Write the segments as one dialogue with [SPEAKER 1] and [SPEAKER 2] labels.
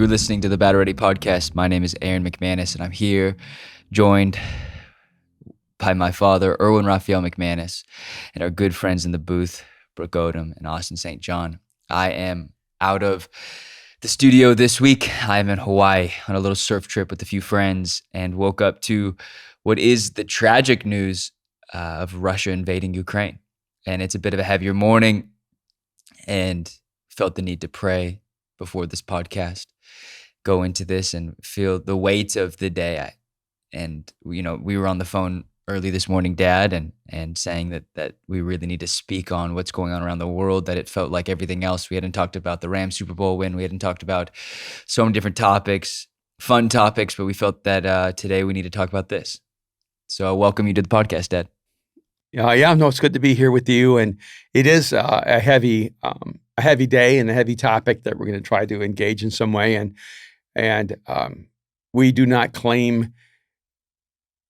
[SPEAKER 1] You're listening to the Battle Ready Podcast. My name is Aaron McManus, and I'm here joined by my father, Erwin Raphael McManus, and our good friends in the booth, Brooke Odom and Austin St. John. I am out of the studio this week. I'm in Hawaii on a little surf trip with a few friends and woke up to what is the tragic news of Russia invading Ukraine. And it's a bit of a heavier morning, and felt the need to pray before this podcast, go into this and feel the weight of the day. We were on the phone early this morning, Dad, and saying that we really need to speak on what's going on around the world, that it felt like everything else. We hadn't talked about the Rams Super Bowl win. We hadn't talked about so many different topics, fun topics, but we felt that today we need to talk about this. So I welcome you to the podcast, Dad.
[SPEAKER 2] It's good to be here with you, and it is a heavy day and a heavy topic that we're going to try to engage in some way, and we do not claim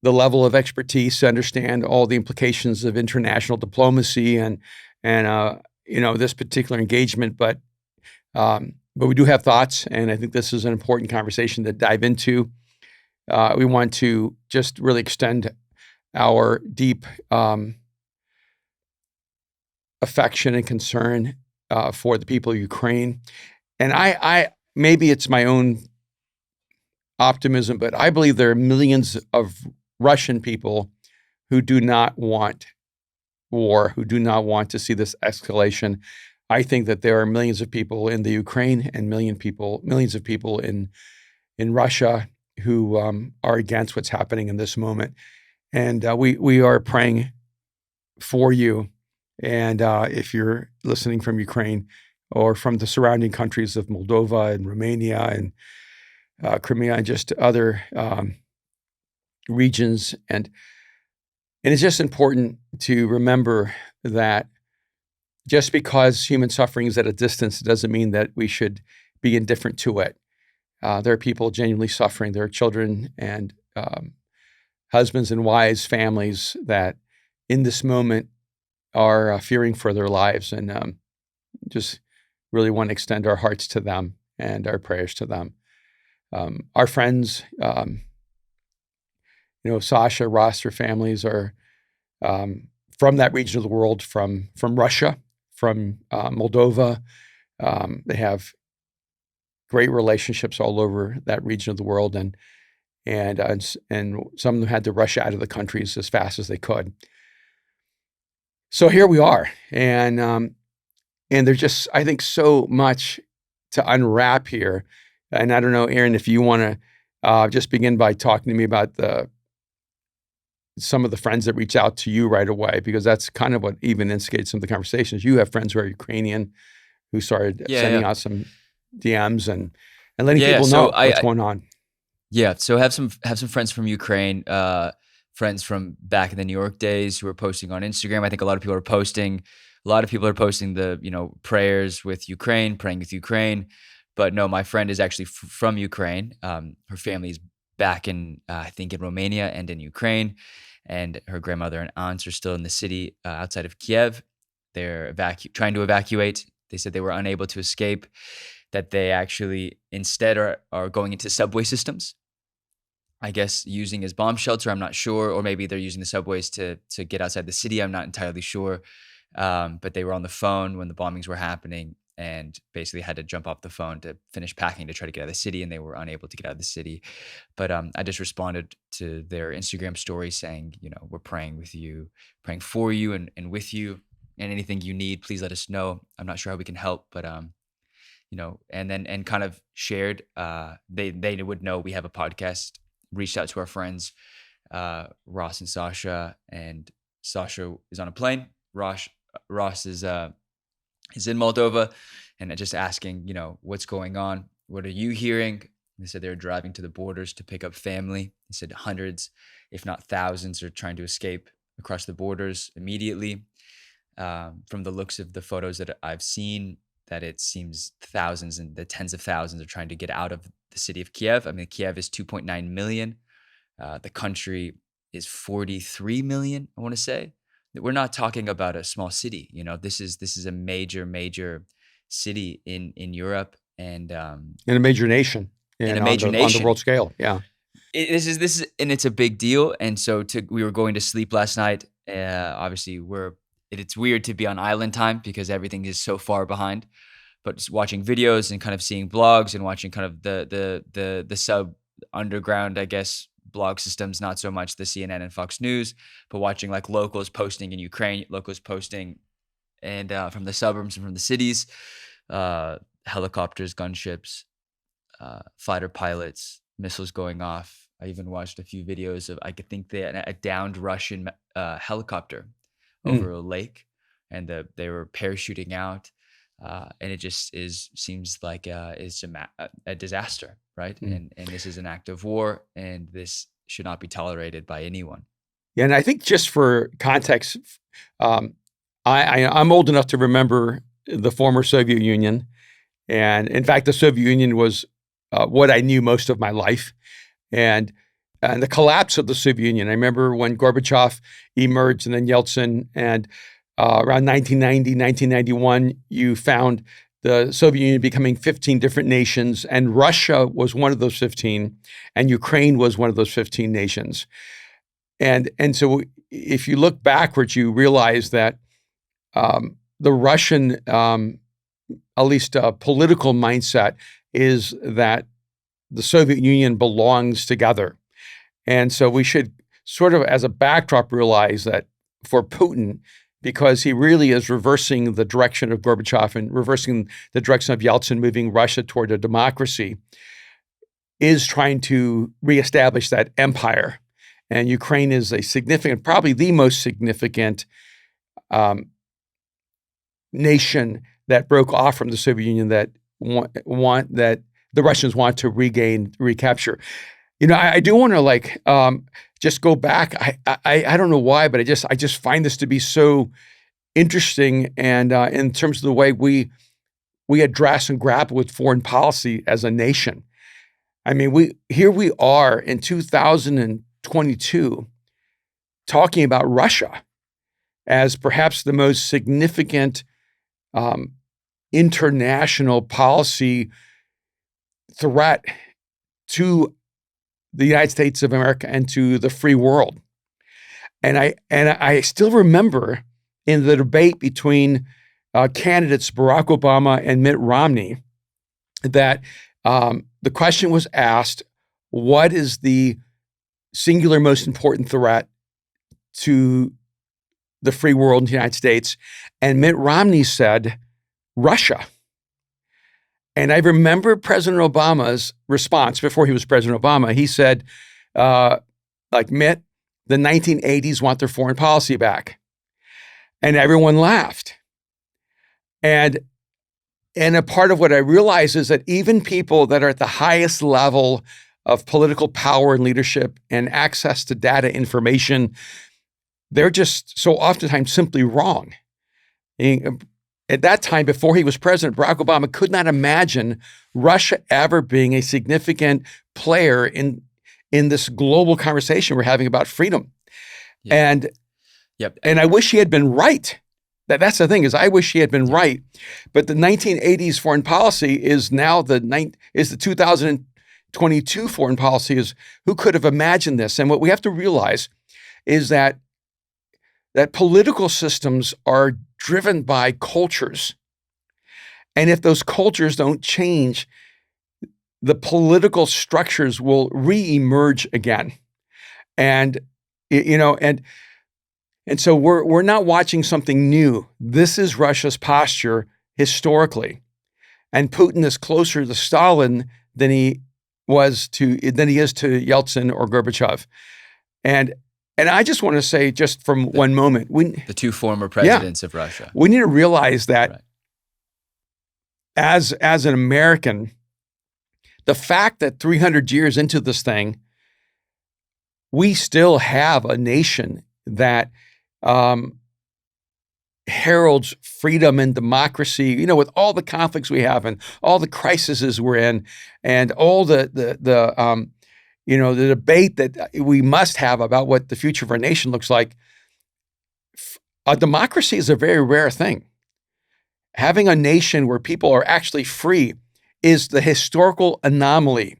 [SPEAKER 2] the level of expertise to understand all the implications of international diplomacy and this particular engagement, but we do have thoughts, and I think this is an important conversation to dive into. We want to just really extend our deep affection and concern for the people of Ukraine. And I maybe it's my own optimism, but I believe there are millions of Russian people who do not want war, who do not want to see this escalation. I think that there are millions of people in the Ukraine and millions of people in Russia who are against what's happening in this moment. And we are praying for you. And if you're listening from Ukraine or from the surrounding countries of Moldova and Romania and Crimea and just other regions, and it's just important to remember that just because human suffering is at a distance doesn't mean that we should be indifferent to it. There are people genuinely suffering. There are children and husbands and wives, families that in this moment are fearing for their lives, and just really want to extend our hearts to them and our prayers to them. Our friends, Sasha, Ross, their families are from that region of the world, from Russia, from Moldova. They have great relationships all over that region of the world, and some of them had to rush out of the countries as fast as they could. So here we are, and there's just, I think, so much to unwrap here. And I don't know, Aaron, if you want to just begin by talking to me about some of the friends that reach out to you right away, because that's kind of what even instigated some of the conversations. You have friends who are Ukrainian who started sending out some DMs and letting people know what's going on.
[SPEAKER 1] Yeah, so have some friends from Ukraine, friends from back in the New York days who are posting on Instagram. I think a lot of people are posting the prayers with Ukraine, praying with Ukraine. But no, my friend is actually from Ukraine. Her family is back in I think in Romania and in Ukraine, and her grandmother and aunts are still in the city outside of Kiev. They're trying to evacuate. They said they were unable to escape, that they actually instead are going into subway systems, I guess using as bomb shelter. I'm not sure, or maybe they're using the subways to get outside the city. I'm not entirely sure, but they were on the phone when the bombings were happening and basically had to jump off the phone to finish packing to try to get out of the city, and they were unable to get out of the city. But I just responded to their Instagram story saying, we're praying with you, praying for you and with you, and anything you need, please let us know. I'm not sure how we can help, but and kind of shared, they would know we have a podcast, reached out to our friends, Ross and Sasha, and Sasha is on a plane. Ross is in Moldova, and just asking, what's going on? What are you hearing? They said they were driving to the borders to pick up family. They said hundreds, if not thousands, are trying to escape across the borders immediately. From the looks of the photos that I've seen, that it seems thousands and the tens of thousands are trying to get out of the city of Kiev. I mean, Kiev is 2.9 million. The country is 43 million, I want to say. We're not talking about a small city. This is a major city in Europe, and
[SPEAKER 2] In a major nation
[SPEAKER 1] in
[SPEAKER 2] and
[SPEAKER 1] a major
[SPEAKER 2] on the
[SPEAKER 1] nation.
[SPEAKER 2] world scale. Yeah.
[SPEAKER 1] This is and it's a big deal. And so we were going to sleep last night. Obviously, it's weird to be on island time because everything is so far behind. But just watching videos and kind of seeing blogs and watching kind of the sub underground, I guess, blog systems, not so much the CNN and Fox News, but watching like locals posting in Ukraine, locals posting and from the suburbs and from the cities, helicopters, gunships, fighter pilots, missiles going off. I even watched a few videos of, I could think a downed Russian helicopter over a lake, and they were parachuting out. And it just seems like it's a disaster, right? And this is an act of war, and this should not be tolerated by anyone.
[SPEAKER 2] Yeah, and I think just for context, I'm old enough to remember the former Soviet Union, and in fact, the Soviet Union was what I knew most of my life, and the collapse of the Soviet Union. I remember when Gorbachev emerged, and then Yeltsin, and around 1990, 1991, you found the Soviet Union becoming 15 different nations, and Russia was one of those 15, and Ukraine was one of those 15 nations. And so if you look backwards, you realize that the Russian, at least political mindset, is that the Soviet Union belongs together. And so we should sort of, as a backdrop, realize that for Putin, because he really is reversing the direction of Gorbachev and reversing the direction of Yeltsin, moving Russia toward a democracy, is trying to reestablish that empire. And Ukraine is a significant, probably the most significant nation that broke off from the Soviet Union that that the Russians want to recapture. You know, I do want to just go back. I don't know why, but I just find this to be so interesting, and in terms of the way we address and grapple with foreign policy as a nation. I mean, we are in 2022 talking about Russia as perhaps the most significant international policy threat to the United States of America and to the free world. And I still remember in the debate between candidates Barack Obama and Mitt Romney that the question was asked, what is the singular most important threat to the free world in the United States? And Mitt Romney said, Russia. And I remember President Obama's response before he was President Obama. He said, Mitt, the 1980s want their foreign policy back. And everyone laughed. And a part of what I realize is that even people that are at the highest level of political power and leadership and access to data information, they're just so oftentimes simply wrong. At that time, before he was president, Barack Obama could not imagine Russia ever being a significant player in this global conversation we're having about freedom. Yeah. And I wish he had been right. That's the thing, is I wish he had been right. But the 1980s foreign policy is now the 2022 foreign policy. Is who could have imagined this? And what we have to realize is that political systems are driven by cultures. And if those cultures don't change, the political structures will re-emerge again. And, and so we're not watching something new. This is Russia's posture historically. And Putin is closer to Stalin than he is to Yeltsin or Gorbachev. And I just want to say, just from one moment,
[SPEAKER 1] the two former presidents of Russia.
[SPEAKER 2] We need to realize that as an American, the fact that 300 years into this thing, we still have a nation that heralds freedom and democracy, with all the conflicts we have and all the crises we're in and all the debate that we must have about what the future of our nation looks like. A democracy is a very rare thing. Having a nation where people are actually free is the historical anomaly.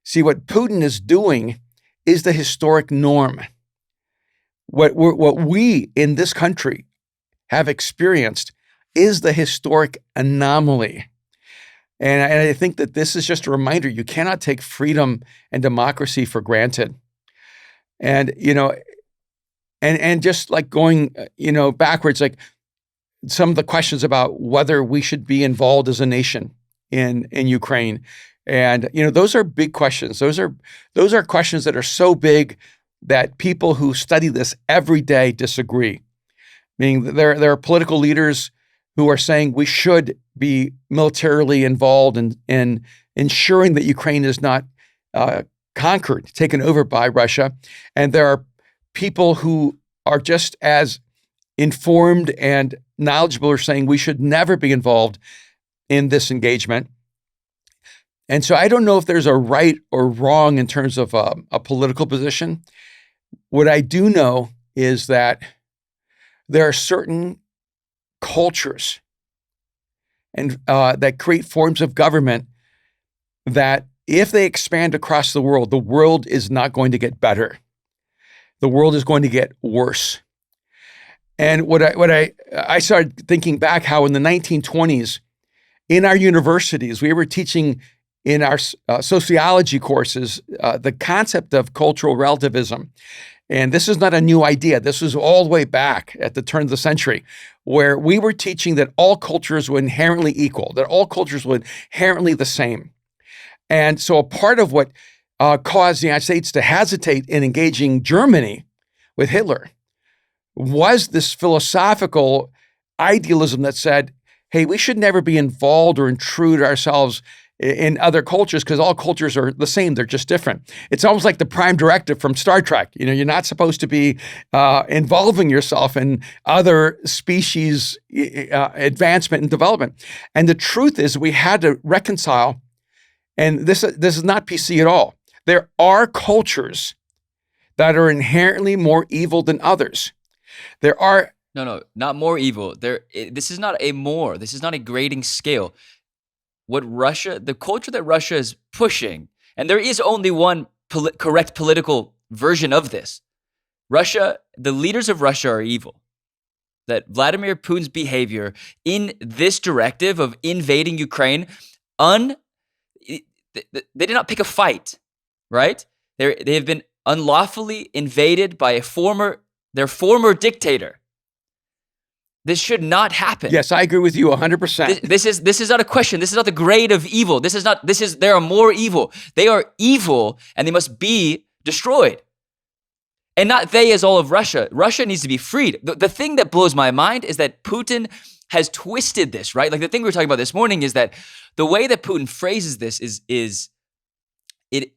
[SPEAKER 2] See, what Putin is doing is the historic norm. What we in this country have experienced is the historic anomaly. And I think that this is just a reminder, you cannot take freedom and democracy for granted. And, and just like going, backwards, like some of the questions about whether we should be involved as a nation in Ukraine. And, those are big questions. Those are questions that are so big that people who study this every day disagree. Meaning there are political leaders who are saying we should be militarily involved in ensuring that Ukraine is not conquered, taken over by Russia. And there are people who are just as informed and knowledgeable are saying we should never be involved in this engagement. And so I don't know if there's a right or wrong in terms of a political position. What I do know is that there are certain cultures and that create forms of government that if they expand across the world is not going to get better. The world is going to get worse. And what I started thinking back how in the 1920s, in our universities, we were teaching in our sociology courses the concept of cultural relativism. And this is not a new idea. This was all the way back at the turn of the century, where we were teaching that all cultures were inherently equal, that all cultures were inherently the same. And so a part of what caused the United States to hesitate in engaging Germany with Hitler was this philosophical idealism that said, hey, we should never be involved or intrude ourselves in other cultures because all cultures are the same. They're just different. It's almost like the prime directive from Star Trek. You're not supposed to be involving yourself in other species advancement and development. And the truth is we had to reconcile, and this is not PC at all. There are cultures that are inherently more evil than others. There are...
[SPEAKER 1] No, not more evil. This is not a grading scale. The culture that Russia is pushing, and there is only one correct political version of this. The leaders of Russia are evil. That Vladimir Putin's behavior in this directive of invading Ukraine, they did not pick a fight, right? They have been unlawfully invaded by their former dictator. This should not happen.
[SPEAKER 2] Yes, I agree with you 100%.
[SPEAKER 1] This is not a question. This is not the grade of evil. There are more evil. They are evil and they must be destroyed. And not they as all of Russia. Russia needs to be freed. The thing that blows my mind is that Putin has twisted this, right? Like the thing we were talking about this morning is that the way that Putin phrases this is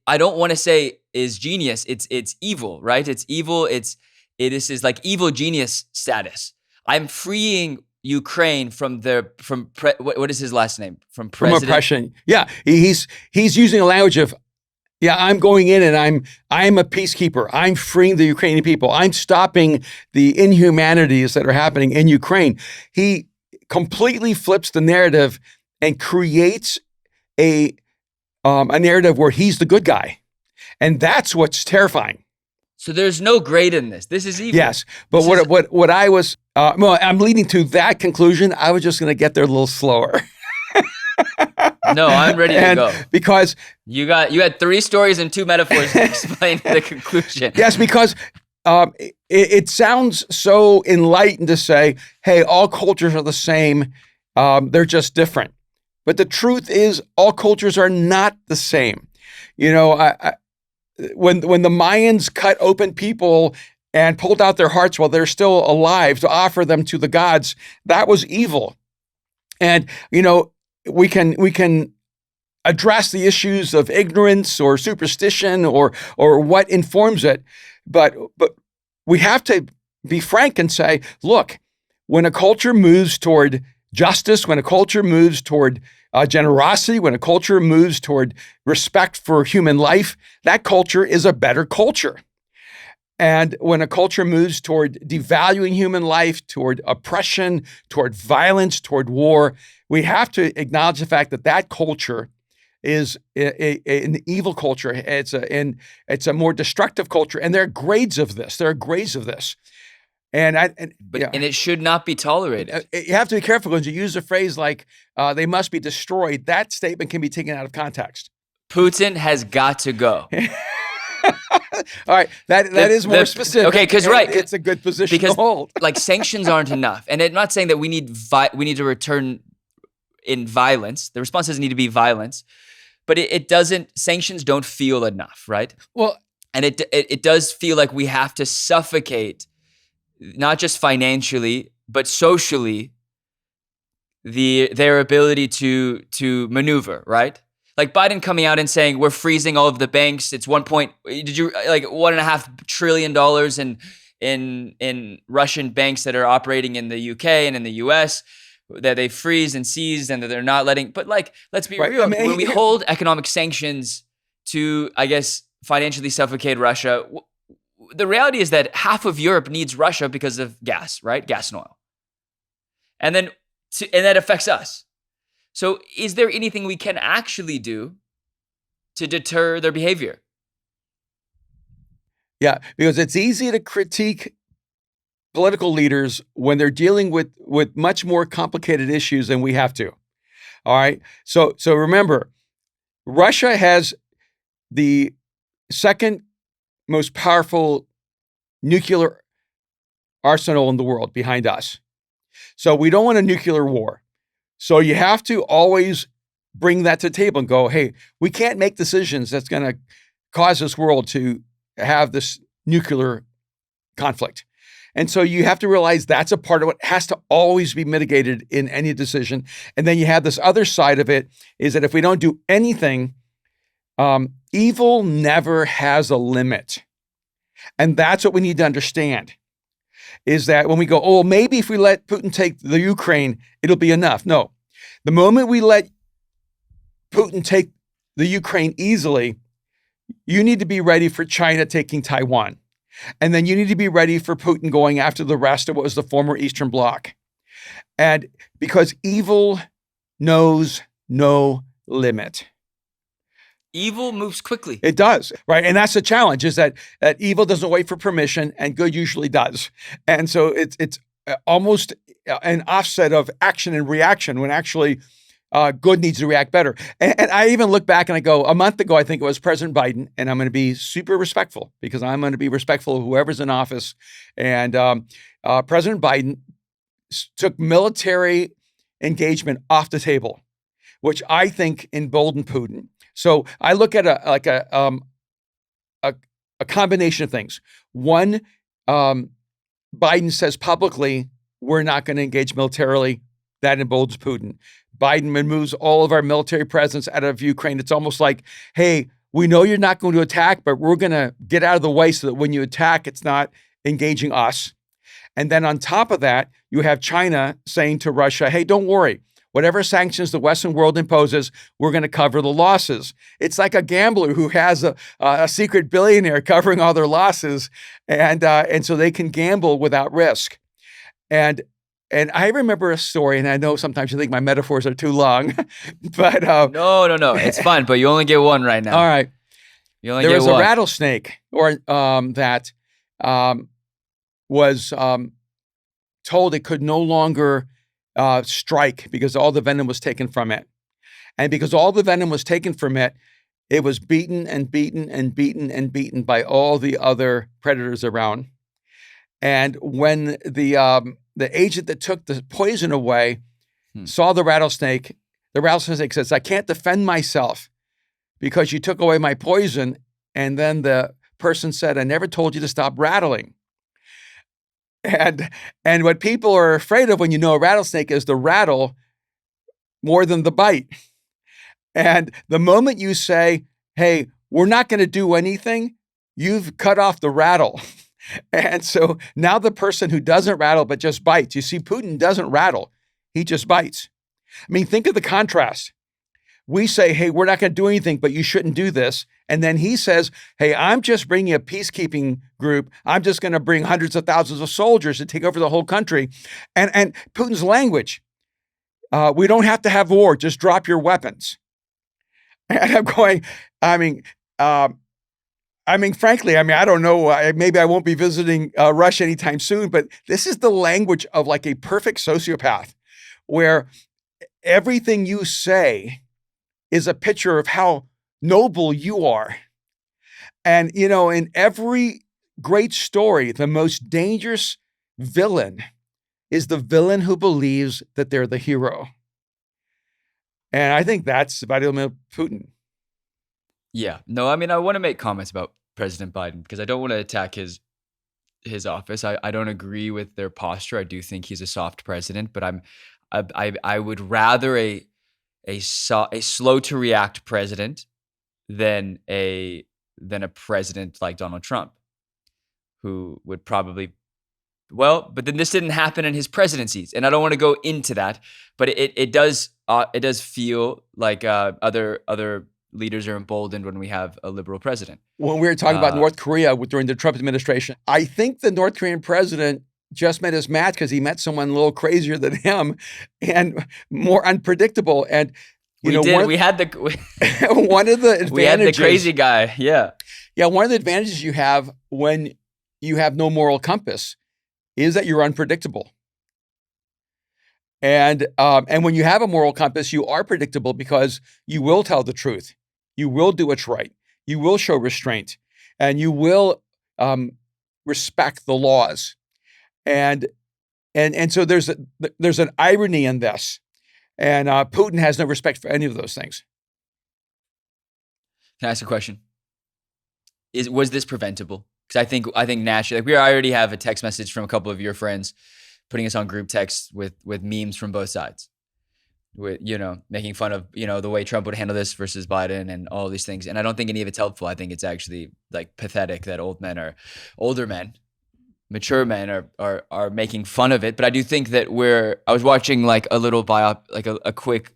[SPEAKER 1] I don't want to say is genius. It's evil, right? It's evil. It is like evil genius status. I'm freeing Ukraine from what is his last name? From
[SPEAKER 2] oppression. Yeah, he's using a language of, I'm going in and I'm a peacekeeper. I'm freeing the Ukrainian people. I'm stopping the inhumanities that are happening in Ukraine. He completely flips the narrative and creates a narrative where he's the good guy, and that's what's terrifying.
[SPEAKER 1] So there's no grade in this. This is evil.
[SPEAKER 2] Yes, but what I was I'm leading to that conclusion. I was just going to get there a little slower.
[SPEAKER 1] No, I'm ready to go.
[SPEAKER 2] Because
[SPEAKER 1] you had 3 stories and 2 metaphors to explain the conclusion.
[SPEAKER 2] Yes, because it sounds so enlightened to say, hey, all cultures are the same. They're just different. But the truth is all cultures are not the same. When the Mayans cut open people and pulled out their hearts while they're still alive to offer them to the gods, that was evil. And, we can address the issues of ignorance or superstition or what informs it, but we have to be frank and say, look, when a culture moves toward justice, when a culture moves toward generosity, when a culture moves toward respect for human life, that culture is a better culture. And when a culture moves toward devaluing human life, toward oppression, toward violence, toward war, we have to acknowledge the fact that that culture is an evil culture. It's a more destructive culture, and there are grades of this. And
[SPEAKER 1] it should not be tolerated.
[SPEAKER 2] You have to be careful when you use a phrase like "they must be destroyed." That statement can be taken out of context.
[SPEAKER 1] Putin has got to go.
[SPEAKER 2] All right, that is more specific.
[SPEAKER 1] Okay, because
[SPEAKER 2] it's a good position to hold.
[SPEAKER 1] Like sanctions aren't enough, and I'm not saying that we need to return in violence. The response doesn't need to be violence, but it doesn't. Sanctions don't feel enough, right?
[SPEAKER 2] Well,
[SPEAKER 1] and it does feel like we have to suffocate, not just financially but socially, their ability to maneuver, right? Like Biden coming out and saying we're freezing all of the banks. It's $1.5 trillion in Russian banks that are operating in the UK and in the US that they freeze and seize and that they're not letting. But like, let's be real. When we hold economic sanctions to, I guess, financially suffocate Russia, the reality is that half of Europe needs Russia because of gas, right? Gas and oil, and that affects us. So is there anything we can actually do to deter their behavior?
[SPEAKER 2] Yeah, because it's easy to critique political leaders when they're dealing with much more complicated issues than we have to. All right. So remember, Russia has the second most powerful nuclear arsenal in the world behind us. So we don't want a nuclear war. So you have to always bring that to the table and go, hey, we can't make decisions that's going to cause this world to have this nuclear conflict. And so you have to realize that's a part of what has to always be mitigated in any decision. And then you have this other side of it is that if we don't do anything, evil never has a limit. And that's what we need to understand. Is that when we go, oh, maybe if we let Putin take the Ukraine, it'll be enough. No. The moment we let Putin take the Ukraine easily, you need to be ready for China taking Taiwan. And then you need to be ready for Putin going after the rest of what was the former Eastern Bloc. And because evil knows no limit.
[SPEAKER 1] Evil moves quickly.
[SPEAKER 2] It does, right? And that's the challenge, is that evil doesn't wait for permission and good usually does. And so it's almost an offset of action and reaction when actually good needs to react better. And I even look back and I go, a month ago, I think it was President Biden, and I'm going to be super respectful because I'm going to be respectful of whoever's in office. And President Biden took military engagement off the table, which I think emboldened Putin. So I look at a combination of things. One, Biden says publicly, we're not going to engage militarily. That emboldens Putin. Biden removes all of our military presence out of Ukraine. It's almost like, hey, we know you're not going to attack, but we're going to get out of the way so that when you attack, it's not engaging us. And then on top of that, you have China saying to Russia, hey, don't worry. Whatever sanctions the Western world imposes, we're going to cover the losses. It's like a gambler who has a secret billionaire covering all their losses, and so they can gamble without risk. And I remember a story, and I know sometimes you think my metaphors are too long, but
[SPEAKER 1] no, it's fun. But you only get one right now.
[SPEAKER 2] All right,
[SPEAKER 1] you only get one.
[SPEAKER 2] There was a rattlesnake, that was told it could no longer strike because all the venom was taken from it. And because all the venom was taken from it, it was beaten and beaten and beaten and beaten by all the other predators around. And when the agent that took the poison away saw the rattlesnake says, I can't defend myself because you took away my poison. And then the person said, I never told you to stop rattling. And what people are afraid of when you know a rattlesnake is the rattle more than the bite. And the moment you say, hey, we're not going to do anything, you've cut off the rattle. And so now the person who doesn't rattle but just bites, you see, Putin doesn't rattle, he just bites. I mean, think of the contrast. We say, hey, we're not going to do anything, but you shouldn't do this. And then he says, hey, I'm just bringing a peacekeeping group. I'm just going to bring hundreds of thousands of soldiers to take over the whole country. And Putin's language, we don't have to have war. Just drop your weapons. And I'm going, frankly, I don't know. Maybe I won't be visiting Russia anytime soon, but this is the language of like a perfect sociopath, where everything you say is a picture of how noble you are. And, in every great story, the most dangerous villain is the villain who believes that they're the hero. And I think that's Vladimir Putin.
[SPEAKER 1] Yeah. No, I want to make comments about President Biden because I don't want to attack his office. I don't agree with their posture. I do think he's a soft president, but I would rather a slow to react president than a president like Donald Trump, who would probably, but then this didn't happen in his presidencies, and I don't want to go into that, but it does feel like other leaders are emboldened when we have a liberal president.
[SPEAKER 2] When we were talking about North Korea during the Trump administration, I think the North Korean president just met his match because he met someone a little crazier than him and more unpredictable. And
[SPEAKER 1] we had the
[SPEAKER 2] one of the advantages,
[SPEAKER 1] we had the crazy guy. Yeah.
[SPEAKER 2] Yeah. One of the advantages you have when you have no moral compass is that you're unpredictable. And when you have a moral compass, you are predictable because you will tell the truth. You will do what's right. You will show restraint, and you will respect the laws. And so there's an irony in this, and Putin has no respect for any of those things.
[SPEAKER 1] Can I ask a question? Was this preventable? Because I think naturally, I already have a text message from a couple of your friends putting us on group text with memes from both sides, with making fun of the way Trump would handle this versus Biden and all these things. And I don't think any of it's helpful. I think it's actually like pathetic that older men, mature men are making fun of it. But I do think that I was watching like a little a quick,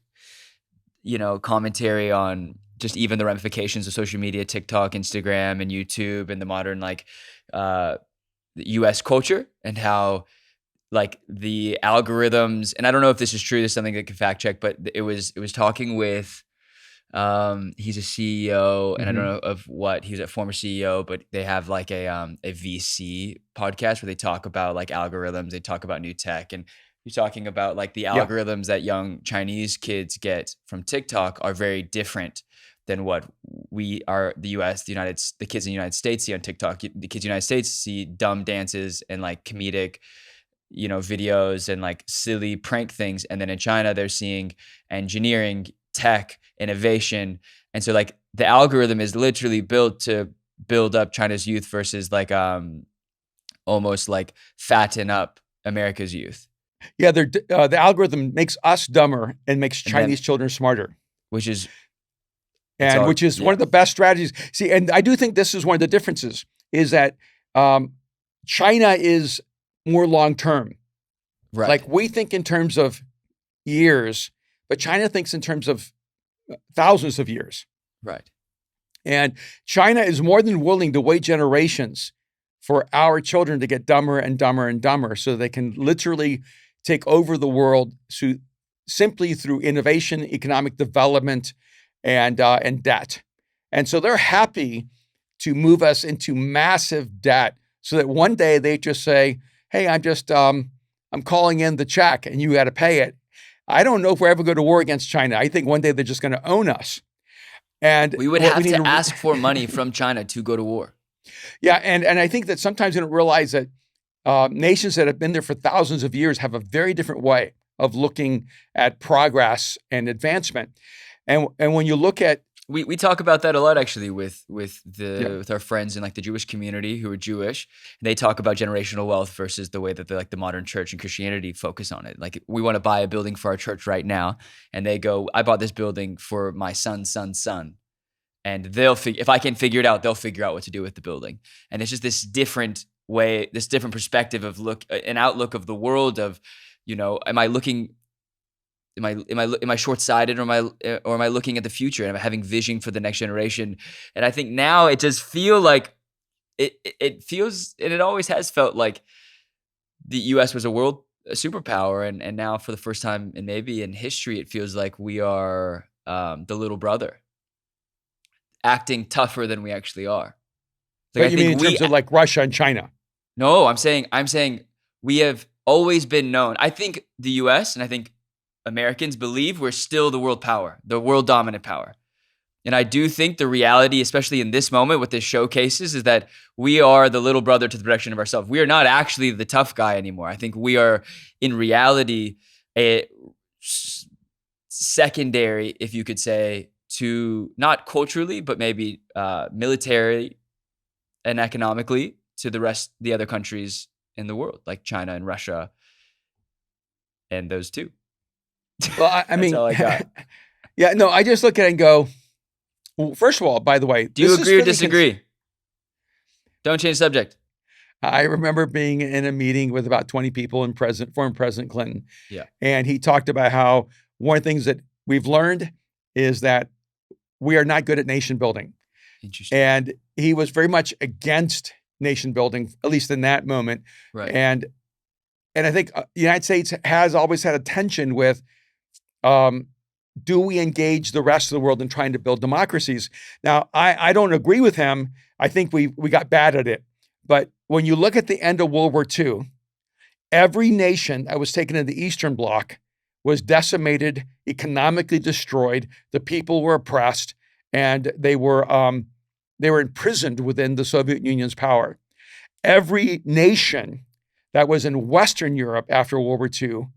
[SPEAKER 1] commentary on just even the ramifications of social media, TikTok, Instagram, and YouTube, and the modern the U.S. culture, and how like the algorithms. And I don't know if this is true. This is something that can fact check, but it was talking with. He's a CEO, and I don't know of what he's a former CEO, but they have like a VC podcast where they talk about like algorithms. They talk about new tech, and he's talking about like the algorithms that young Chinese kids get from TikTok are very different than what we are, the kids in the United States see on TikTok. The kids in the United States see dumb dances and like comedic, videos and like silly prank things. And then in China, they're seeing engineering, tech, innovation. And so like the algorithm is literally built to build up China's youth versus like almost like fatten up America's youth.
[SPEAKER 2] Yeah, the algorithm makes us dumber and makes Chinese children smarter.
[SPEAKER 1] Which is
[SPEAKER 2] one of the best strategies. See, and I do think this is one of the differences, is that China is more long-term.
[SPEAKER 1] Right.
[SPEAKER 2] Like we think in terms of years, but China thinks in terms of thousands of years.
[SPEAKER 1] Right.
[SPEAKER 2] And China is more than willing to wait generations for our children to get dumber and dumber and dumber so they can literally take over the world simply through innovation, economic development, and debt. And so they're happy to move us into massive debt so that one day they just say, hey, I'm calling in the check and you got to pay it. I don't know if we're ever going to war against China. I think one day they're just going to own us. And
[SPEAKER 1] we would have to ask for money from China to go to war.
[SPEAKER 2] Yeah, and I think that sometimes you don't realize that nations that have been there for thousands of years have a very different way of looking at progress and advancement. And when you look at
[SPEAKER 1] we talk about that a lot actually with our friends in like the Jewish community who are Jewish. They talk about generational wealth versus the way that the modern church and Christianity focus on it. Like we want to buy a building for our church right now, and they go, I bought this building for my son's son's son. And if I can figure it out, they'll figure out what to do with the building. And it's just this different way, this different perspective of an outlook of the world of, am I looking am I short-sighted, or am I looking at the future, and am I having vision for the next generation? And I think now it does feel like it feels, and it always has felt like the U.S. was a superpower, and now for the first time and maybe in history, it feels like we are the little brother, acting tougher than we actually are. Like,
[SPEAKER 2] But
[SPEAKER 1] I
[SPEAKER 2] you mean
[SPEAKER 1] think
[SPEAKER 2] in terms of like Russia and China?
[SPEAKER 1] no, I'm saying we have always been known. I think the U.S. and I think Americans believe we're still the world power, the world dominant power. And I do think the reality, especially in this moment, what this showcases, is that we are the little brother to the protection of ourselves. We are not actually the tough guy anymore. I think we are, in reality, a secondary, if you could say, to not culturally, but maybe military and economically, to the other countries in the world, like China and Russia, and those two.
[SPEAKER 2] Well, I
[SPEAKER 1] That's
[SPEAKER 2] mean,
[SPEAKER 1] all I got.
[SPEAKER 2] yeah, no, I just look at it and go, well, first of all, by the way,
[SPEAKER 1] Do you
[SPEAKER 2] this is
[SPEAKER 1] agree or
[SPEAKER 2] for the
[SPEAKER 1] disagree? Don't change subject.
[SPEAKER 2] I remember being in a meeting with about 20 people and former President Clinton.
[SPEAKER 1] Yeah.
[SPEAKER 2] And he talked about how one of the things that we've learned is that we are not good at nation building.
[SPEAKER 1] Interesting.
[SPEAKER 2] And he was very much against nation building, at least in that moment.
[SPEAKER 1] Right.
[SPEAKER 2] And I think the United States has always had a tension with, do we engage the rest of the world in trying to build democracies? Now, I don't agree with him. I think we got bad at it. But when you look at the end of World War II, every nation that was taken in the Eastern Bloc was decimated, economically destroyed. The people were oppressed, and they were imprisoned within the Soviet Union's power. Every nation that was in Western Europe after World War II,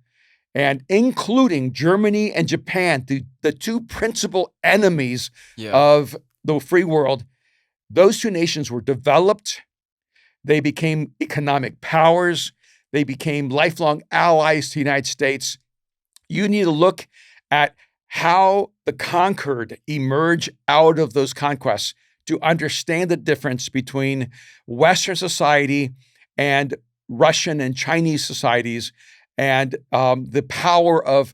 [SPEAKER 2] and including Germany and Japan, the two principal enemies of the free world, those two nations were developed. They became economic powers. They became lifelong allies to the United States. You need to look at how the conquered emerge out of those conquests to understand the difference between Western society and Russian and Chinese societies, and the power of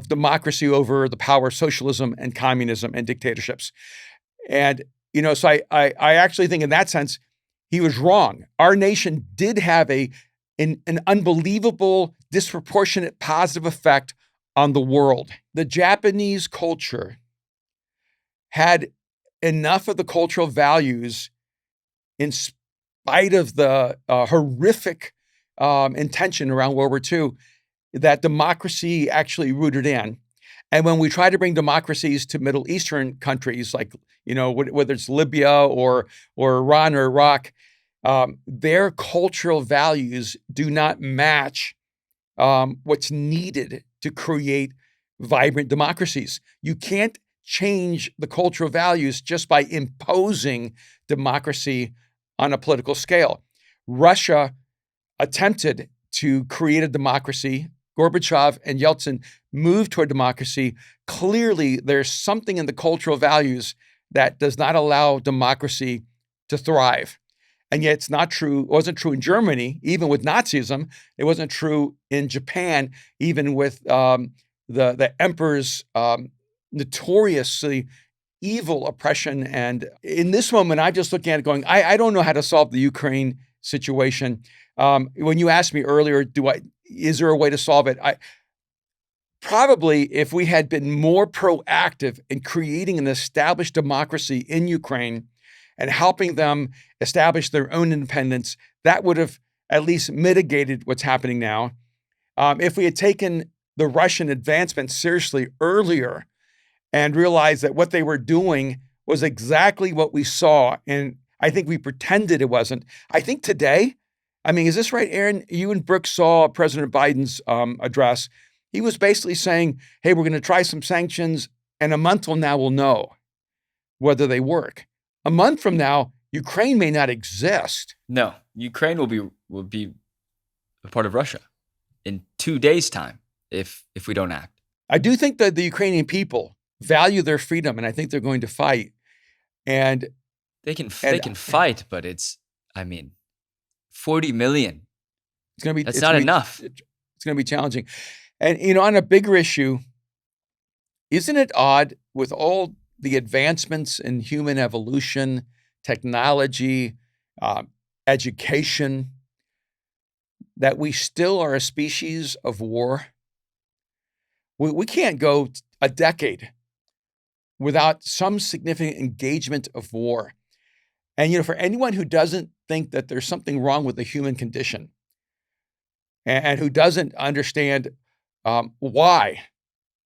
[SPEAKER 2] democracy over the power of socialism and communism and dictatorships. And, so I actually think in that sense, he was wrong. Our nation did have an unbelievable, disproportionate positive effect on the world. The Japanese culture had enough of the cultural values, in spite of the horrific intention around World War II, that democracy actually rooted in. And when we try to bring democracies to Middle Eastern countries, like, whether it's Libya or Iran or Iraq, their cultural values do not match what's needed to create vibrant democracies. You can't change the cultural values just by imposing democracy on a political scale. Russia attempted to create a democracy. Gorbachev and Yeltsin moved toward democracy. Clearly, there's something in the cultural values that does not allow democracy to thrive. And yet it's not true. It wasn't true in Germany, even with Nazism. It wasn't true in Japan, even with the emperor's notoriously evil oppression. And in this moment, I'm just looking at it going, I don't know how to solve the Ukraine situation. When you asked me earlier, is there a way to solve it? Probably, if we had been more proactive in creating an established democracy in Ukraine and helping them establish their own independence, that would have at least mitigated what's happening now. If we had taken the Russian advancement seriously earlier and realized that what they were doing was exactly what we saw, and I think we pretended it wasn't. I think today, is this right, Aaron? You and Brooks saw President Biden's address. He was basically saying, hey, we're going to try some sanctions, and a month from now we'll know whether they work. A month from now, Ukraine may not exist.
[SPEAKER 1] No, Ukraine will be a part of Russia in 2 days' time if we don't act.
[SPEAKER 2] I do think that the Ukrainian people value their freedom, and I think they're going to fight. And
[SPEAKER 1] they can fight, but it's 40 million.
[SPEAKER 2] It's going to be
[SPEAKER 1] not enough.
[SPEAKER 2] It's going to be challenging. And on a bigger issue, isn't it odd with all the advancements in human evolution, technology, uh, education, that we still are a species of war? We can't go a decade without some significant engagement of war. And, for anyone who doesn't think that there's something wrong with the human condition and who doesn't understand why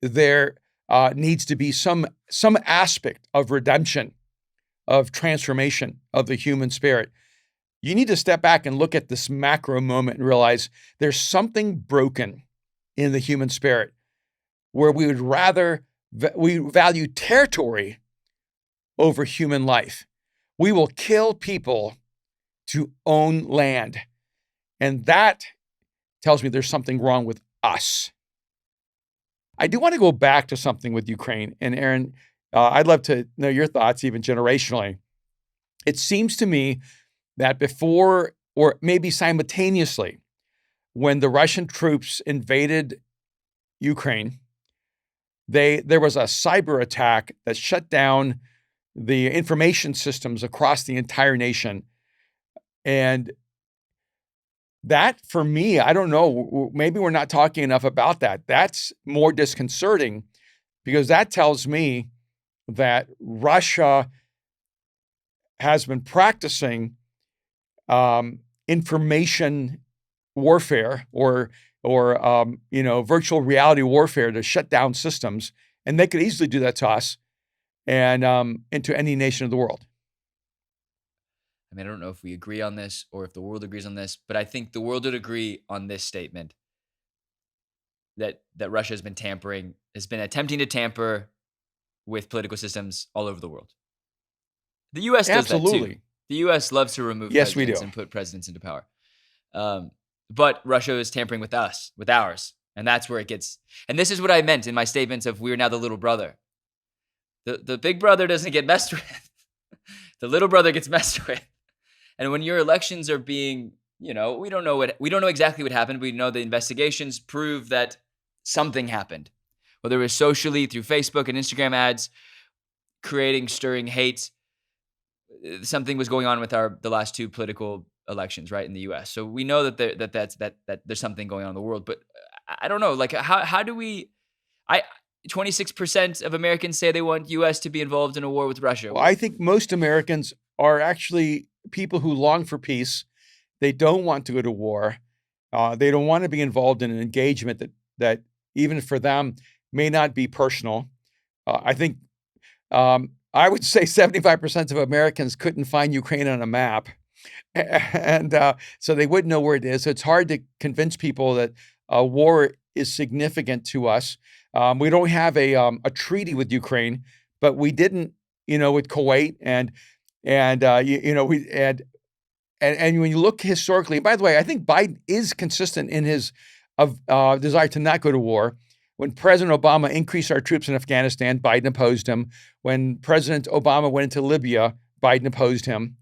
[SPEAKER 2] there needs to be some aspect of redemption, of transformation of the human spirit, you need to step back and look at this macro moment and realize there's something broken in the human spirit where we value territory over human life. We will kill people to own land. And that tells me there's something wrong with us. I do want to go back to something with Ukraine. And Aaron, I'd love to know your thoughts, even generationally. It seems to me that before, or maybe simultaneously, when the Russian troops invaded Ukraine, there was a cyber attack that shut down the information systems across the entire nation. And that, for me, I don't know, maybe we're not talking enough about that. That's more disconcerting because that tells me that Russia has been practicing information warfare or virtual reality warfare to shut down systems, and they could easily do that to us and into any nation of the world.
[SPEAKER 1] I mean, I don't know if we agree on this or if the world agrees on this, but I think the world would agree on this statement that Russia has been attempting to tamper with political systems all over the world. The U.S. does that too. The U.S. loves to remove presidents and put presidents into power. But Russia is tampering with us, with ours. And that's where it gets. And this is what I meant in my statements of we're now the little brother. The big brother doesn't get messed with. The little brother gets messed with. And when your elections are being, we don't know exactly what happened. We know the investigations prove that something happened, whether it was socially through Facebook and Instagram ads, stirring hate. Something was going on with the last two political elections, right, in the U.S. So we know that there's something going on in the world. But I don't know, like how do we? 26% of Americans say they want U.S. to be involved in a war with Russia.
[SPEAKER 2] Well, I think most Americans are actually people who long for peace. They don't want to go to war. They don't want to be involved in an engagement that even for them may not be personal. I think I would say 75% of Americans couldn't find Ukraine on a map. And so they wouldn't know where it is. So it's hard to convince people that war is significant to us. We don't have a treaty with Ukraine, but we didn't, with Kuwait and when you look historically. By the way, I think Biden is consistent in his desire to not go to war. When President Obama increased our troops in Afghanistan, Biden opposed him. When President Obama went into Libya, Biden opposed him.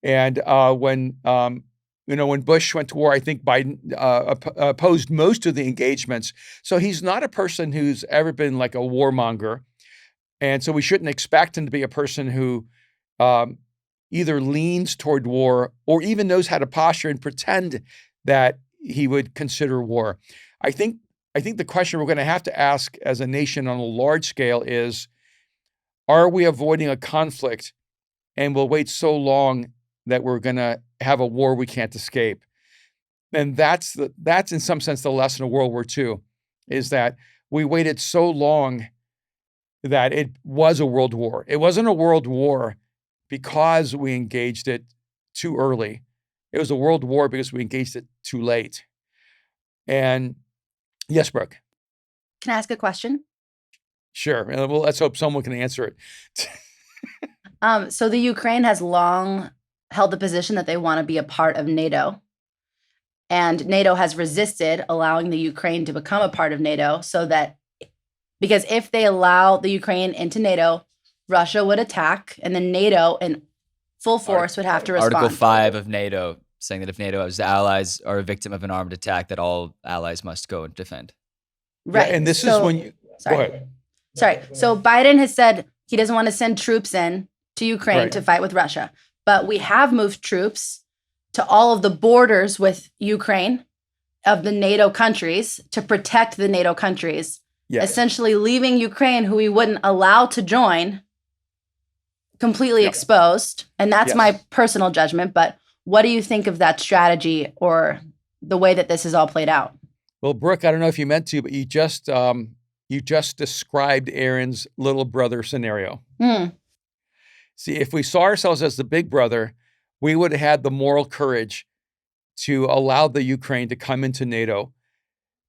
[SPEAKER 2] And when Bush went to war, I think Biden opposed most of the engagements. So he's not a person who's ever been like a warmonger. And so we shouldn't expect him to be a person who either leans toward war or even knows how to posture and pretend that he would consider war. I think the question we're going to have to ask as a nation on a large scale is, are we avoiding a conflict and we'll wait so long that we're going to have a war we can't escape? And that's in some sense the lesson of World War II, is that we waited so long that it was a world war. It wasn't a world war because we engaged it too early. It was a world war because we engaged it too late. And yes, Brooke.
[SPEAKER 3] Can I ask a question?
[SPEAKER 2] Sure. Well, let's hope someone can answer
[SPEAKER 3] it. So the Ukraine has long held the position that they want to be a part of NATO. And NATO has resisted allowing the Ukraine to become a part of NATO because if they allow the Ukraine into NATO, Russia would attack, and then NATO in full force would have to respond.
[SPEAKER 1] Article 5 of NATO saying that if NATO's allies are a victim of an armed attack, that all allies must go and defend.
[SPEAKER 2] Right. Yeah, and this is when you...
[SPEAKER 3] Sorry.
[SPEAKER 2] Go ahead.
[SPEAKER 3] Sorry. So Biden has said he doesn't want to send troops in to Ukraine to fight with Russia. But we have moved troops to all of the borders with Ukraine of the NATO countries to protect the NATO countries, essentially leaving Ukraine, who we wouldn't allow to join, completely exposed. And that's my personal judgment. But what do you think of that strategy or the way that this is all played out?
[SPEAKER 2] Well, Brooke, I don't know if you meant to, but you just described Aaron's little brother scenario. See, if we saw ourselves as the big brother, we would have had the moral courage to allow the Ukraine to come into NATO.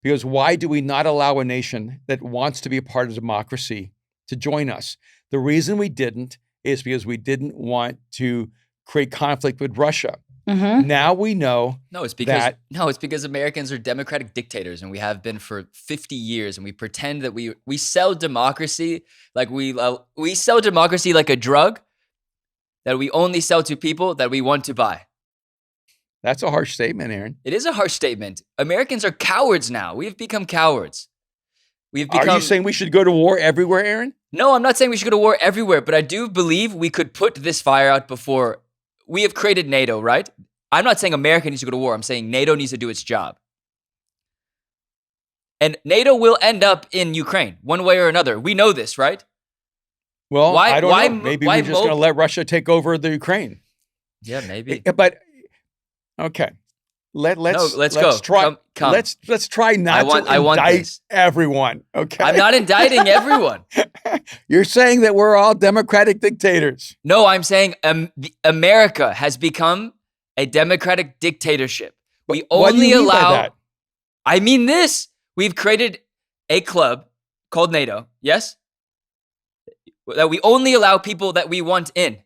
[SPEAKER 2] Because why do we not allow a nation that wants to be a part of democracy to join us? The reason we didn't is because we didn't want to create conflict with Russia. Now we know
[SPEAKER 1] it's because Americans are democratic dictators, and we have been for 50 years, and we pretend that we sell democracy like we sell democracy like a drug that we only sell to people that we want to buy.
[SPEAKER 2] That's a harsh statement, Aaron.
[SPEAKER 1] It is a harsh statement. Americans are cowards now. We've become cowards.
[SPEAKER 2] Are you saying we should go to war everywhere, Aaron?
[SPEAKER 1] No, I'm not saying we should go to war everywhere, but I do believe we could put this fire out before. We have created NATO, right? I'm not saying America needs to go to war. I'm saying NATO needs to do its job. And NATO will end up in Ukraine, one way or another. We know this, right?
[SPEAKER 2] Well, I don't know. Maybe we're just going to let Russia take over the Ukraine.
[SPEAKER 1] Yeah, maybe.
[SPEAKER 2] But okay, let's go. Try. Come. Let's try not to indict everyone. Okay,
[SPEAKER 1] I'm not indicting everyone.
[SPEAKER 2] You're saying that we're all democratic dictators.
[SPEAKER 1] No, I'm saying America has become a democratic dictatorship. We only allow. That? I mean this. We've created a club called NATO. Yes. That we only allow people that we want in.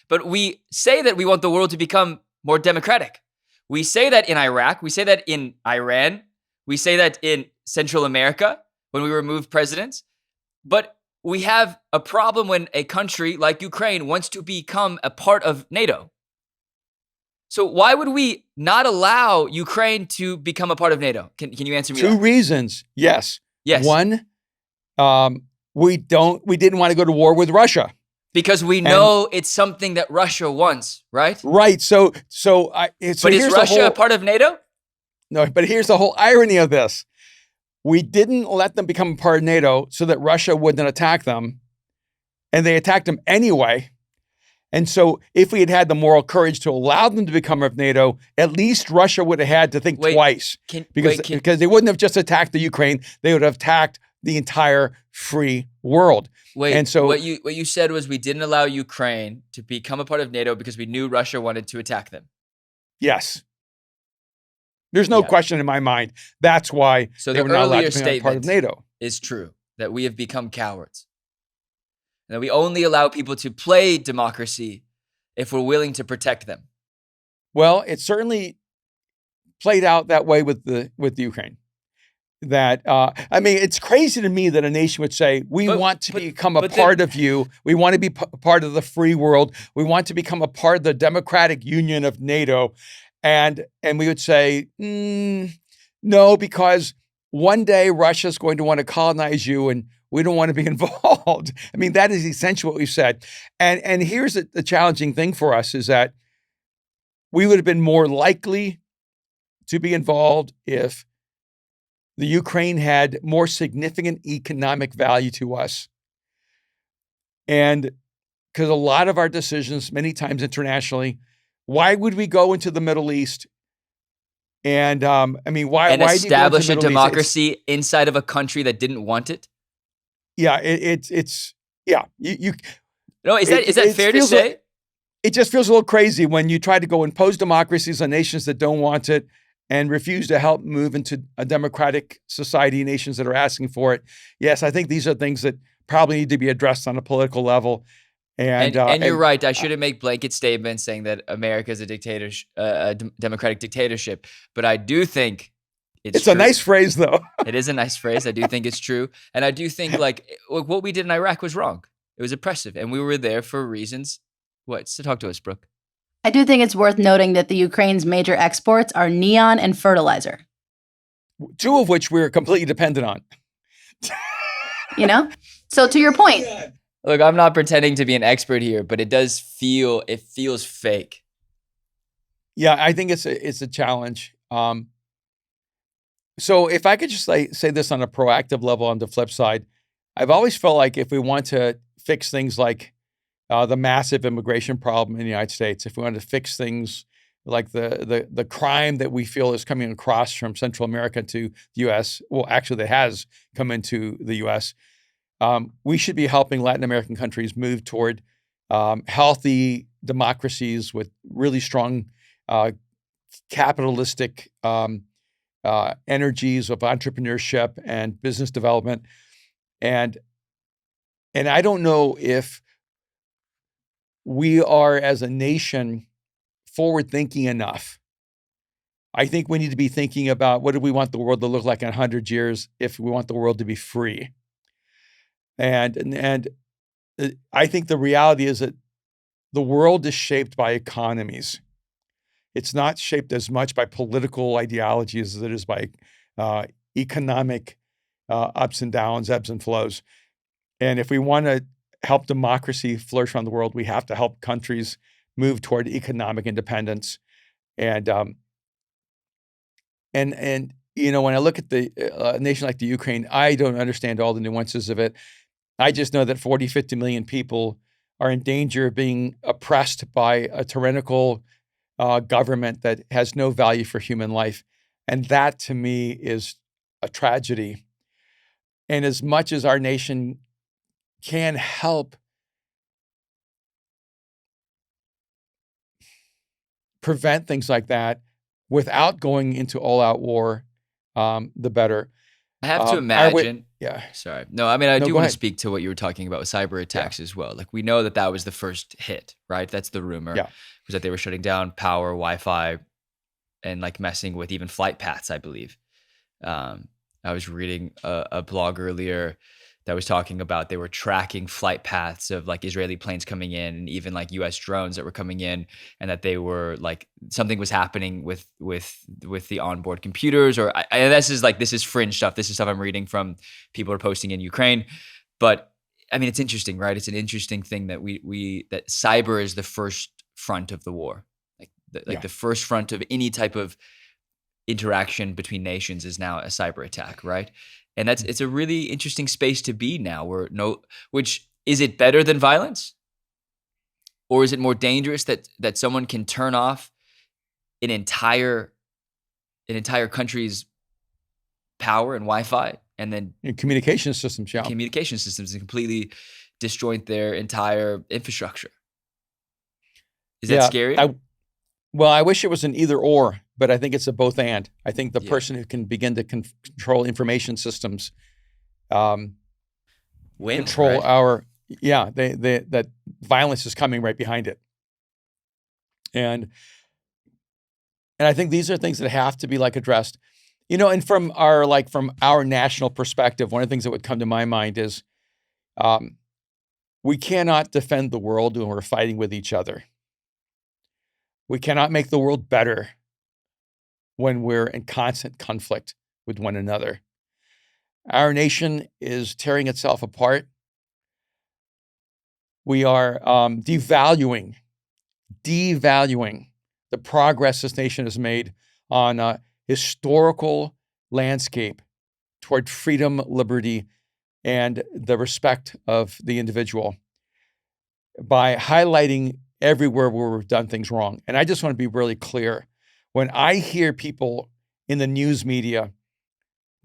[SPEAKER 1] But we say that we want the world to become more democratic. We say that in Iraq. We say that in Iran. We say that in Central America when we remove presidents. But we have a problem when a country like Ukraine wants to become a part of NATO. So why would we not allow Ukraine to become a part of NATO? Can you answer me?
[SPEAKER 2] Two reasons. Yes. One, we didn't want to go to war with Russia.
[SPEAKER 1] Because we know it's something that Russia wants, right?
[SPEAKER 2] Right. But is
[SPEAKER 1] Russia a part of NATO?
[SPEAKER 2] No, but here's the whole irony of this. We didn't let them become a part of NATO so that Russia wouldn't attack them. And they attacked them anyway. And so if we had had the moral courage to allow them to become of NATO, at least Russia would have had to think twice. Because they wouldn't have just attacked the Ukraine. They would have attacked the entire free world.
[SPEAKER 1] And so what you said was we didn't allow Ukraine to become a part of NATO because we knew Russia wanted to attack them.
[SPEAKER 2] Yes. There's no question in my mind. That's why they were not allowed to become a part of NATO.
[SPEAKER 1] Is true that we have become cowards. And that we only allow people to play democracy if we're willing to protect them.
[SPEAKER 2] Well, it certainly played out that way with the Ukraine. It's crazy to me that a nation would say, we want to become a part of you. We want to be part of the free world. We want to become a part of the democratic union of NATO. And we would say, no, because one day Russia's going to want to colonize you and we don't want to be involved. I mean, that is essentially what we said. And here's the challenging thing for us is that we would have been more likely to be involved if the Ukraine had more significant economic value to us. And because a lot of our decisions, many times internationally, why would we go into the Middle East? And why
[SPEAKER 1] establish a democracy inside of a country that didn't want it?
[SPEAKER 2] Yeah, is
[SPEAKER 1] that fair to say?
[SPEAKER 2] It just feels a little crazy when you try to go impose democracies on nations that don't want it and refuse to help move into a democratic society, nations that are asking for it. Yes, I think these are things that probably need to be addressed on a political level. And
[SPEAKER 1] you're right. I shouldn't make blanket statements saying that America is a democratic dictatorship. But I do think it's true.
[SPEAKER 2] A nice phrase, though.
[SPEAKER 1] It is a nice phrase. I do think it's true. And I do think what we did in Iraq was wrong. It was oppressive. And we were there for reasons. So talk to us, Brooke.
[SPEAKER 3] I do think it's worth noting that the Ukraine's major exports are neon and fertilizer.
[SPEAKER 2] Two of which we're completely dependent on.
[SPEAKER 3] So to your point,
[SPEAKER 1] Look, I'm not pretending to be an expert here, but it feels fake.
[SPEAKER 2] Yeah, I think it's a challenge. So if I could just say this on a proactive level on the flip side, I've always felt like if we want to fix things like the massive immigration problem in the United States, if we want to fix things like the crime that we feel is coming across from Central America to the U.S., well, actually that has come into the U.S., we should be helping Latin American countries move toward healthy democracies with really strong capitalistic energies of entrepreneurship and business development. And I don't know if we are, as a nation, forward-thinking enough. I think we need to be thinking about what do we want the world to look like in 100 years if we want the world to be free. And I think the reality is that the world is shaped by economies. It's not shaped as much by political ideologies as it is by economic ups and downs, ebbs and flows. And if we want to help democracy flourish around the world, we have to help countries move toward economic independence. And you know, when I look at a nation like the Ukraine, I don't understand all the nuances of it. I just know that 40, 50 million people are in danger of being oppressed by a tyrannical government that has no value for human life. And that, to me, is a tragedy. And as much as our nation can help prevent things like that without going into all-out war, the better.
[SPEAKER 1] I have to imagine.
[SPEAKER 2] Yeah.
[SPEAKER 1] Sorry. No, I mean, I
[SPEAKER 2] No,
[SPEAKER 1] do
[SPEAKER 2] go
[SPEAKER 1] want to
[SPEAKER 2] ahead.
[SPEAKER 1] speak to what you were talking about with cyber attacks as well. Like, we know that was the first hit, right? That's the rumor.
[SPEAKER 2] Yeah.
[SPEAKER 1] Was that they were shutting down power, Wi-Fi, and like messing with even flight paths, I believe. I was reading a blog earlier that was talking about they were tracking flight paths of like Israeli planes coming in and even like US drones that were coming in, and that they were like something was happening with the onboard computers. Or this is fringe stuff. This is stuff I'm reading from people who are posting in Ukraine. But I mean, it's interesting, right? It's an interesting thing that that cyber is the first front of the war. The first front of any type of interaction between nations is now a cyber attack, right? And it's a really interesting space to be now. Which is it better than violence, or is it more dangerous that someone can turn off an entire country's power and Wi-Fi, and then
[SPEAKER 2] communication systems, and
[SPEAKER 1] completely disjoint their entire infrastructure? Is that scary?
[SPEAKER 2] I wish it was an either or, but I think it's a both and. I think the person who can begin to control information systems, control our that violence is coming right behind it, and I think these are things that have to be like addressed, you know. And from our national perspective, one of the things that would come to my mind is, we cannot defend the world when we're fighting with each other. We cannot make the world better when we're in constant conflict with one another. Our nation is tearing itself apart. We are devaluing the progress this nation has made on a historical landscape toward freedom, liberty, and the respect of the individual by highlighting everywhere where we've done things wrong. And I just want to be really clear. When I hear people in the news media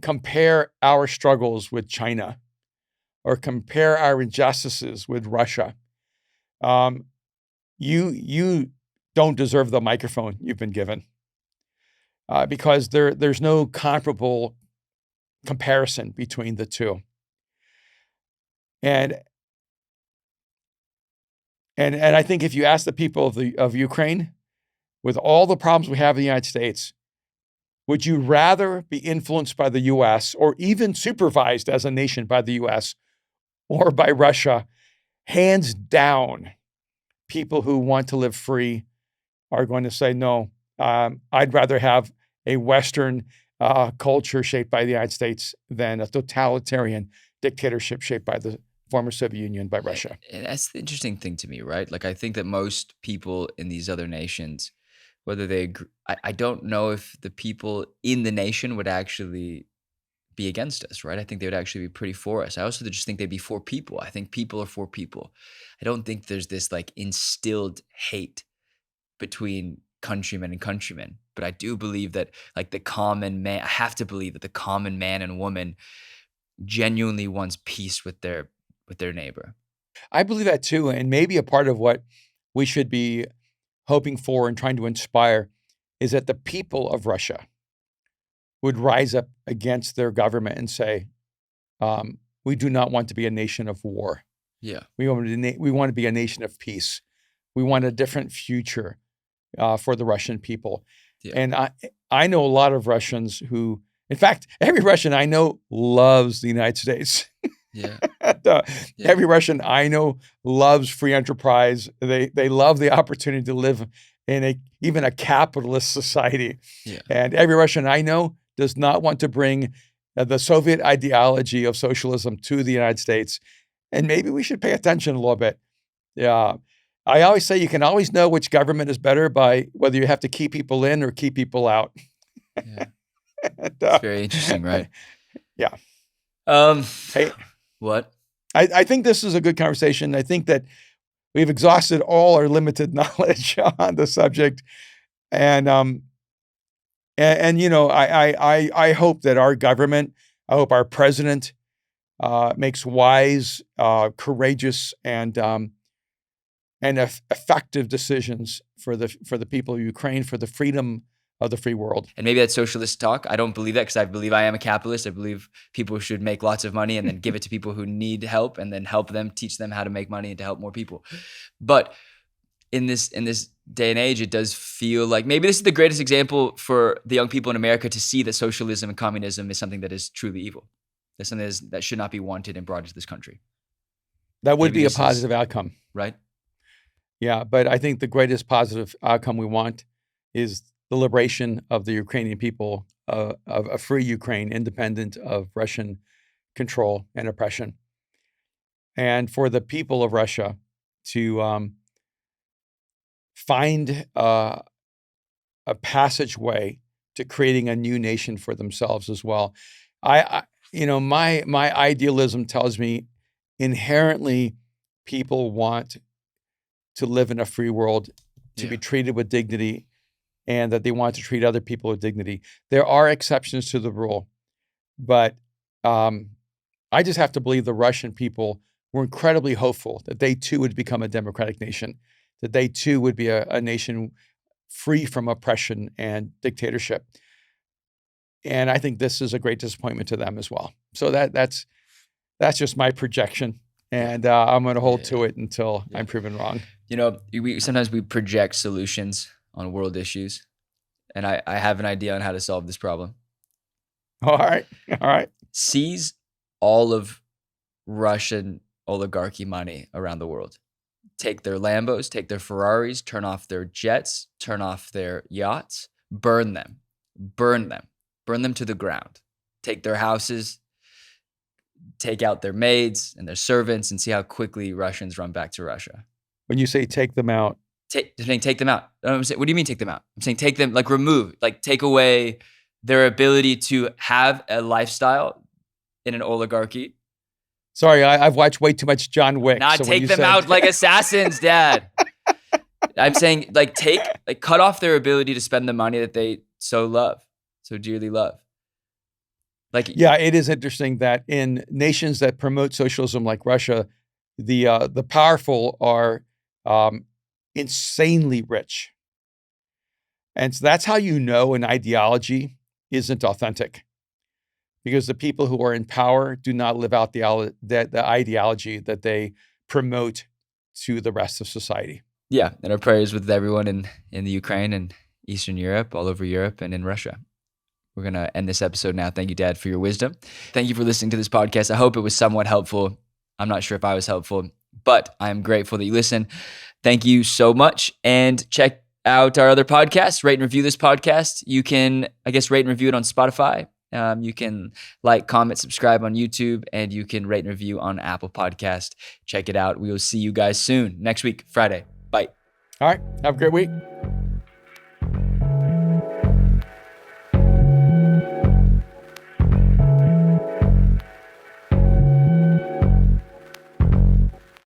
[SPEAKER 2] compare our struggles with China or compare our injustices with Russia, you don't deserve the microphone you've been given, because there's no comparable comparison between the two. And I think if you ask the people of Ukraine, with all the problems we have in the United States, would you rather be influenced by the U.S. or even supervised as a nation by the U.S. or by Russia? Hands down, people who want to live free are going to say, no, I'd rather have a Western culture shaped by the United States than a totalitarian dictatorship shaped by the former Soviet Union by Russia.
[SPEAKER 1] And that's the interesting thing to me, right? Like, I think that most people in these other nations, whether they agree, I don't know if the people in the nation would actually be against us, right? I think they would actually be pretty for us. I also just think they'd be for people. I think people are for people. I don't think there's this like instilled hate between countrymen and countrymen. But I do believe that like the common man, I have to believe that the common man and woman genuinely wants peace with their neighbor.
[SPEAKER 2] I believe that too. And maybe a part of what we should be hoping for and trying to inspire is that the people of Russia would rise up against their government and say, we do not want to be a nation of war.
[SPEAKER 1] Yeah.
[SPEAKER 2] We want to be a nation of peace. We want a different future for the Russian people.
[SPEAKER 1] Yeah.
[SPEAKER 2] And I know a lot of Russians who, in fact, every Russian I know loves the United States.
[SPEAKER 1] Yeah.
[SPEAKER 2] Every Russian I know loves free enterprise. They love the opportunity to live in even a capitalist society.
[SPEAKER 1] Yeah.
[SPEAKER 2] And every Russian I know does not want to bring the Soviet ideology of socialism to the United States. And maybe we should pay attention a little bit. Yeah. I always say you can always know which government is better by whether you have to keep people in or keep people out.
[SPEAKER 1] Yeah. It's very interesting, right?
[SPEAKER 2] Yeah. Hey,
[SPEAKER 1] what?
[SPEAKER 2] I think this is a good conversation. I think that we've exhausted all our limited knowledge on the subject. And you know, I hope that our government, I hope our president makes wise, courageous, and effective decisions for the people of Ukraine, for the freedom of the free world.
[SPEAKER 1] And maybe that's socialist talk. I don't believe that because I believe I am a capitalist. I believe people should make lots of money and then give it to people who need help and then help them, teach them how to make money and to help more people. But in this day and age, it does feel like maybe this is the greatest example for the young people in America to see that socialism and communism is something that is truly evil. That's something that should not be wanted and brought into this country.
[SPEAKER 2] That would be a positive outcome.
[SPEAKER 1] Right?
[SPEAKER 2] Yeah, but I think the greatest positive outcome we want is the liberation of the Ukrainian people, of a free Ukraine, independent of Russian control and oppression. And for the people of Russia to find a passageway to creating a new nation for themselves as well. My idealism tells me inherently people want to live in a free world, to be treated with dignity, and that they want to treat other people with dignity. There are exceptions to the rule, but I just have to believe the Russian people were incredibly hopeful that they too would become a democratic nation, that they too would be a nation free from oppression and dictatorship. And I think this is a great disappointment to them as well. So that's just my projection, and I'm going to hold to it until I'm proven wrong.
[SPEAKER 1] You know, sometimes we project solutions on world issues, and I have an idea on how to solve this problem.
[SPEAKER 2] All right.
[SPEAKER 1] Seize all of Russian oligarchy money around the world. Take their Lambos, take their Ferraris, turn off their jets, turn off their yachts, burn them to the ground. Take their houses, take out their maids and their servants, and see how quickly Russians run back to Russia.
[SPEAKER 2] When you say take them out,
[SPEAKER 1] take them out. I'm saying, what do you mean take them out? I'm saying take them, like remove, like take away their ability to have a lifestyle in an oligarchy.
[SPEAKER 2] Sorry, I've watched way too much John Wick.
[SPEAKER 1] Not take them out like assassins, Dad. I'm saying cut off their ability to spend the money that they so dearly love.
[SPEAKER 2] Yeah, it is interesting that in nations that promote socialism like Russia, the powerful are insanely rich. And so that's how you know an ideology isn't authentic, because the people who are in power do not live out the ideology that they promote to the rest of society.
[SPEAKER 1] Yeah, and our prayers with everyone in the Ukraine and Eastern Europe, all over Europe, and in Russia. We're going to end this episode now. Thank you, Dad, for your wisdom. Thank you for listening to this podcast. I hope it was somewhat helpful. I'm not sure if I was helpful, but I'm grateful that you listen. Thank you so much. And check out our other podcasts. Rate and review this podcast. You can, rate and review it on Spotify, You can like, comment, subscribe on YouTube, and you can rate and review on Apple Podcast. Check it out. We will see you guys soon next week, Friday. Bye.
[SPEAKER 2] All right. Have a great week.